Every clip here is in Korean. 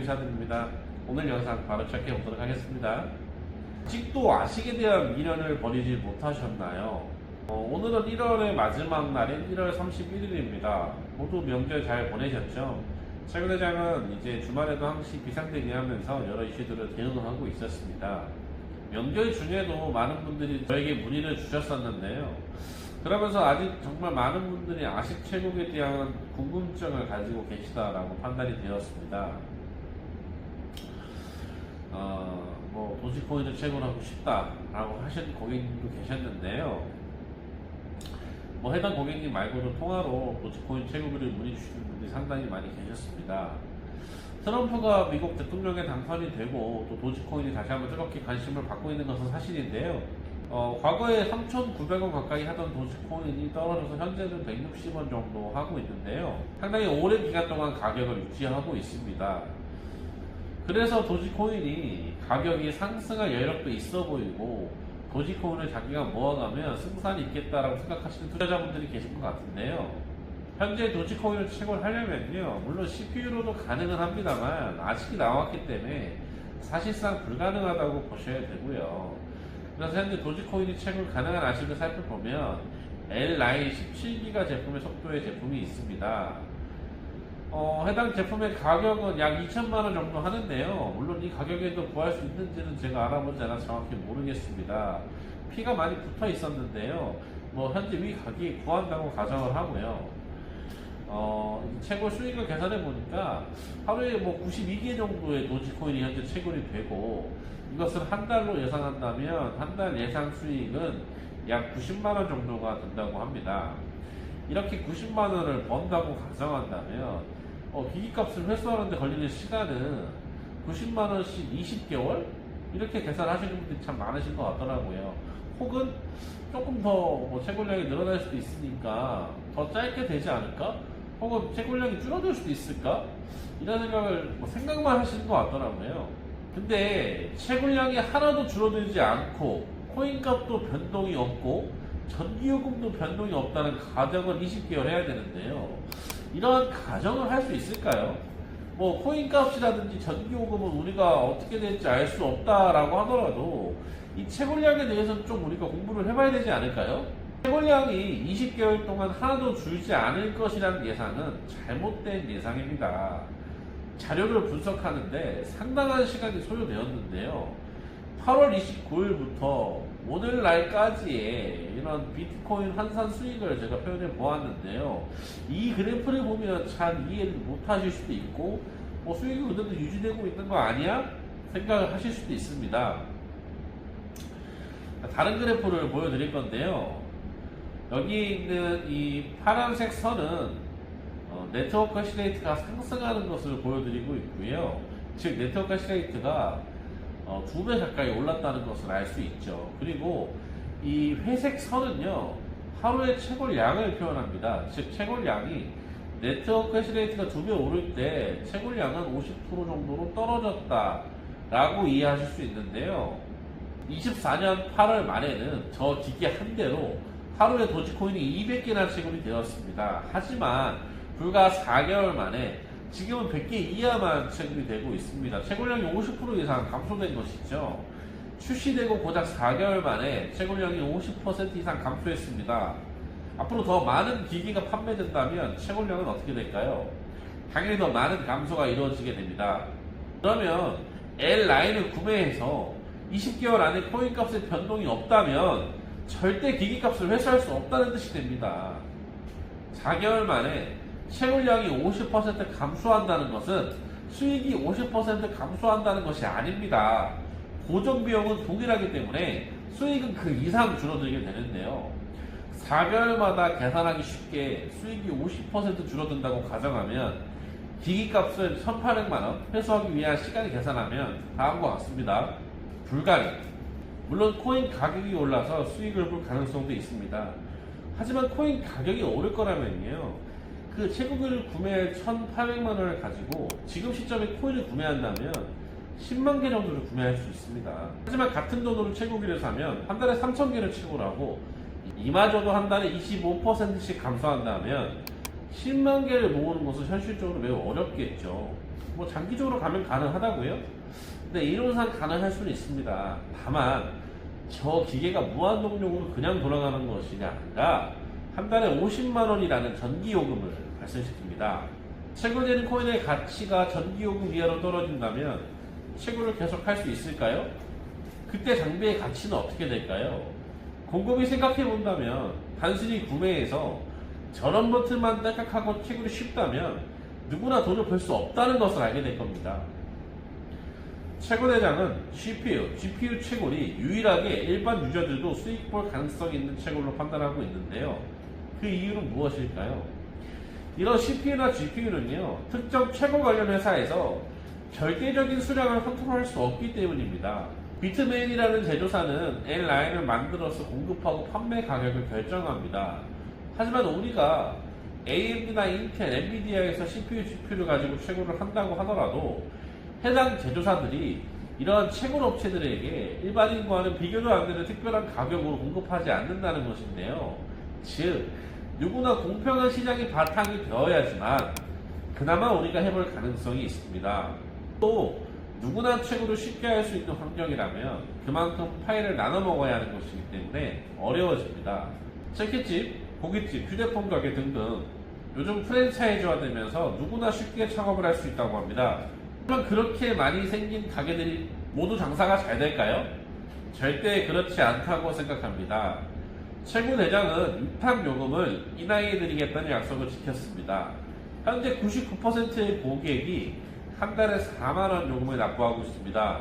인사드립니다. 오늘 영상 바로 시작해 보도록 하겠습니다. 아직도 아식에 대한 미련을 버리지 못하셨나요? 오늘은 1월의 마지막 날인 1월 31일입니다. 모두 명절 잘 보내셨죠? 최근회장은 이제 주말에도 항시 비상대기하면서 여러 이슈들을 대응하고 있었습니다. 명절 중에도 많은 분들이 저에게 문의를 주셨었는데요. 그러면서 아직 정말 많은 분들이 아식 최고에 대한 궁금증을 가지고 계시다라고 판단이 되었습니다. 도지코인을 채굴하고 싶다라고 하신 고객님도 계셨는데요. 해당 고객님 말고도 통화로 도지코인 채굴을 문의 주시는 분들이 상당히 많이 계셨습니다. 트럼프가 미국 대통령에 당선이 되고 또 도지코인이 다시 한번 뜨겁게 관심을 받고 있는 것은 사실인데요. 과거에 3,900원 가까이 하던 도지코인이 떨어져서 현재는 160원 정도 하고 있는데요. 상당히 오랜 기간 동안 가격을 유지하고 있습니다. 그래서 도지코인이 가격이 상승할 여력도 있어 보이고 도지코인을 자기가 모아가면 승산이 있겠다라고 생각하시는 투자자분들이 계신 것 같은데요. 현재 도지코인을 채굴하려면요, 물론 CPU로도 가능은 합니다만 아직이 나왔기 때문에 사실상 불가능하다고 보셔야 되고요. 그래서 현재 도지코인이 채굴 가능한 아식을 살펴보면 L9 17기가 제품의 속도의 제품이 있습니다. 해당 제품의 가격은 약 2천만원 정도 하는데요. 물론 이 가격에도 구할 수 있는지는 제가 알아보지 않아서 정확히 모르겠습니다. 피가 많이 붙어 있었는데요. 현재 위 가격이 구한다고 가정을 하고요. 채굴 수익을 계산해 보니까 하루에 92개 정도의 도지코인이 현재 채굴이 되고, 이것을 한 달로 예상한다면 한 달 예상 수익은 약 90만원 정도가 된다고 합니다. 이렇게 90만원을 번다고 가정한다면 기기값을 회수하는데 걸리는 시간은 90만원씩 20개월? 이렇게 계산하시는 분들이 참 많으신 것 같더라고요. 혹은 조금 더 채굴량이 늘어날 수도 있으니까 더 짧게 되지 않을까? 혹은 채굴량이 줄어들 수도 있을까? 이런 생각만 하시는 것 같더라고요. 근데 채굴량이 하나도 줄어들지 않고 코인값도 변동이 없고 전기요금도 변동이 없다는 가정을 20개월 해야 되는데요. 이러한 가정을 할 수 있을까요? 코인값이라든지 전기요금은 우리가 어떻게 될지 알 수 없다라고 하더라도 이 채굴량에 대해서는 좀 우리가 공부를 해봐야 되지 않을까요? 채굴량이 20개월 동안 하나도 줄지 않을 것이라는 예상은 잘못된 예상입니다. 자료를 분석하는데 상당한 시간이 소요되었는데요. 8월 29일부터 오늘날까지의 이런 비트코인 환산 수익을 제가 표현해 보았는데요. 이 그래프를 보면 잘 이해를 못 하실 수도 있고, 수익이 그대로 유지되고 있는 거 아니야? 생각을 하실 수도 있습니다. 다른 그래프를 보여드릴 건데요. 여기 있는 이 파란색 선은 네트워크 해시레이트가 상승하는 것을 보여드리고 있고요. 즉 네트워크 해시레이트가 2배 가까이 올랐다는 것을 알 수 있죠. 그리고 이 회색 선은요, 하루의 채굴량을 표현합니다. 즉 채굴량이 네트워크 해시레이트가 2배 오를 때 채굴량은 50% 정도로 떨어졌다라고 이해하실 수 있는데요. 24년 8월 말에는 저 기계 한 대로 하루에 도지코인이 200개나 채굴이 되었습니다. 하지만 불과 4개월 만에 지금은 100개 이하만 채굴이 되고 있습니다. 채굴량이 50% 이상 감소된 것이죠. 출시되고 고작 4개월 만에 채굴량이 50% 이상 감소했습니다. 앞으로 더 많은 기기가 판매된다면 채굴량은 어떻게 될까요? 당연히 더 많은 감소가 이루어지게 됩니다. 그러면 L9을 구매해서 20개월 안에 코인값의 변동이 없다면 절대 기기값을 회수할 수 없다는 뜻이 됩니다. 4개월 만에 채굴량이 50% 감소한다는 것은 수익이 50% 감소한다는 것이 아닙니다. 고정비용은 동일하기 때문에 수익은 그 이상 줄어들게 되는데요. 4개월마다 계산하기 쉽게 수익이 50% 줄어든다고 가정하면 기기값을 1,800만원 회수하기 위한 시간을 계산하면 다음과 같습니다. 불가능. 물론 코인 가격이 올라서 수익을 볼 가능성도 있습니다. 하지만 코인 가격이 오를 거라면요, 그 채굴을 구매할 1,800만원을 가지고 지금 시점에 코인을 구매한다면 10만 개 정도를 구매할 수 있습니다. 하지만 같은 돈으로 채굴기를 사면 한 달에 3,000개를 채굴하고 이마저도 한 달에 25%씩 감소한다면 10만 개를 모으는 것은 현실적으로 매우 어렵겠죠. 뭐 장기적으로 가면 가능하다고요? 근데 이론상 가능할 수는 있습니다. 다만 저 기계가 무한동력으로 그냥 돌아가는 것이 아니라 한 달에 50만 원이라는 전기요금을 발생시킵니다. 채굴되는 코인의 가치가 전기요금 이하로 떨어진다면 채굴을 계속 할 수 있을까요? 그때 장비의 가치는 어떻게 될까요? 곰곰이 생각해 본다면 단순히 구매해서 전원 버튼만 딸깍하고 채굴이 쉽다면 누구나 돈을 벌 수 없다는 것을 알게 될 겁니다. 채굴 대장은 CPU, GPU 채굴이 유일하게 일반 유저들도 수익 볼 가능성이 있는 채굴로 판단하고 있는데요. 그 이유는 무엇일까요? 이런 CPU나 GPU는요, 특정 채굴 관련 회사에서 절대적인 수량을 컨트롤할 수 없기 때문입니다. 비트메인이라는 제조사는 N라인을 만들어서 공급하고 판매 가격을 결정합니다. 하지만 우리가 AMD나 인텔, 엔비디아에서 CPU, GPU를 가지고 채굴을 한다고 하더라도 해당 제조사들이 이러한 채굴 업체들에게 일반인과는 비교도 안 되는 특별한 가격으로 공급하지 않는다는 것인데요. 즉, 누구나 공평한 시장이 바탕이 되어야지만 그나마 우리가 해볼 가능성이 있습니다. 또 누구나 채굴을 쉽게 할 수 있는 환경이라면 그만큼 파일을 나눠 먹어야 하는 것이기 때문에 어려워집니다. 치킨집, 고깃집, 휴대폰 가게 등등 요즘 프랜차이즈화 되면서 누구나 쉽게 창업을 할 수 있다고 합니다. 하지만 그렇게 많이 생긴 가게들이 모두 장사가 잘 될까요? 절대 그렇지 않다고 생각합니다. 채굴 대장은 위탁 요금을 인하해 드리겠다는 약속을 지켰습니다. 현재 99%의 고객이 한 달에 4만원 요금을 납부하고 있습니다.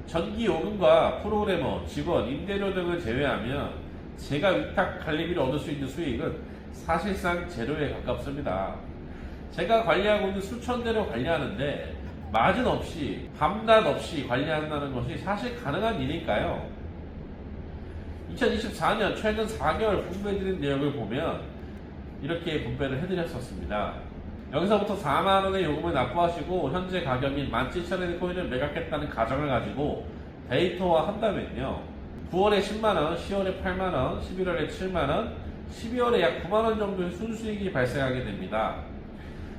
전기 요금과 프로그래머, 직원, 임대료 등을 제외하면 제가 위탁 관리비를 얻을 수 있는 수익은 사실상 제로에 가깝습니다. 제가 관리하고 있는 수천 대를 관리하는데 마진 없이, 밤낮 없이 관리한다는 것이 사실 가능한 일일까요? 2024년 최근 4개월 분배드린 내역을 보면 이렇게 분배를 해드렸었습니다. 여기서부터 4만원의 요금을 납부하시고 현재 가격인 17,000원의 코인을 매각했다는 가정을 가지고 데이터화 한다면요, 9월에 10만원, 10월에 8만원, 11월에 7만원, 12월에 약 9만원 정도의 순수익이 발생하게 됩니다.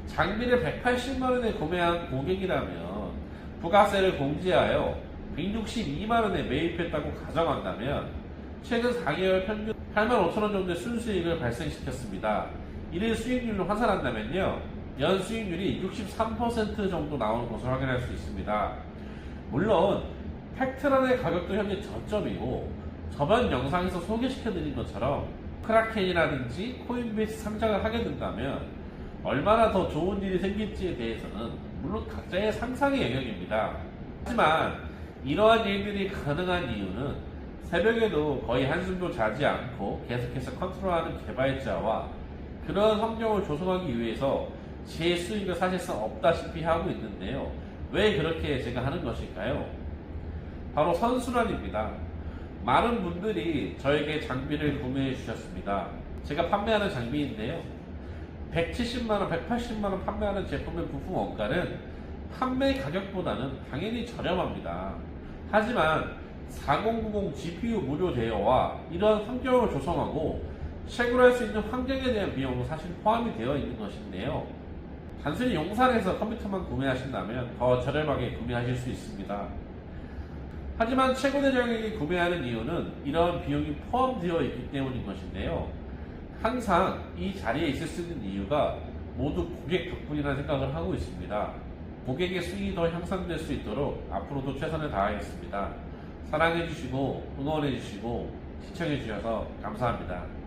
장비를 180만원에 구매한 고객이라면 부가세를 공제하여 162만원에 매입했다고 가정한다면 최근 4개월 평균 85,000원 정도의 순수익을 발생시켰습니다. 이를 수익률로 환산한다면요, 연 수익률이 63% 정도 나오는 것을 확인할 수 있습니다. 물론 팩트런의 가격도 현재 저점이고 저번 영상에서 소개시켜드린 것처럼 크라켄이라든지 코인베이스 상장을 하게 된다면 얼마나 더 좋은 일이 생길지에 대해서는 물론 각자의 상상의 영역입니다. 하지만 이러한 일들이 가능한 이유는 새벽에도 거의 한숨도 자지 않고 계속해서 컨트롤하는 개발자와 그런 환경을 조성하기 위해서 제 수익을 사실상 없다시피 하고 있는데요. 왜 그렇게 제가 하는 것일까요? 바로 선순환입니다. 많은 분들이 저에게 장비를 구매해 주셨습니다. 제가 판매하는 장비인데요, 170만원, 180만원 판매하는 제품의 부품 원가는 판매 가격보다는 당연히 저렴합니다. 하지만 4090 GPU 무료 대여와 이러한 환경을 조성하고 채굴할 수 있는 환경에 대한 비용도 사실 포함이 되어 있는 것인데요. 단순히 용산에서 컴퓨터만 구매하신다면 더 저렴하게 구매하실 수 있습니다. 하지만 채굴 대장에게 구매하는 이유는 이러한 비용이 포함되어 있기 때문인 것인데요. 항상 이 자리에 있을 수 있는 이유가 모두 고객 덕분이라는 생각을 하고 있습니다. 고객의 수익이 더 향상될 수 있도록 앞으로도 최선을 다하겠습니다. 사랑해주시고 응원해주시고 시청해주셔서 감사합니다.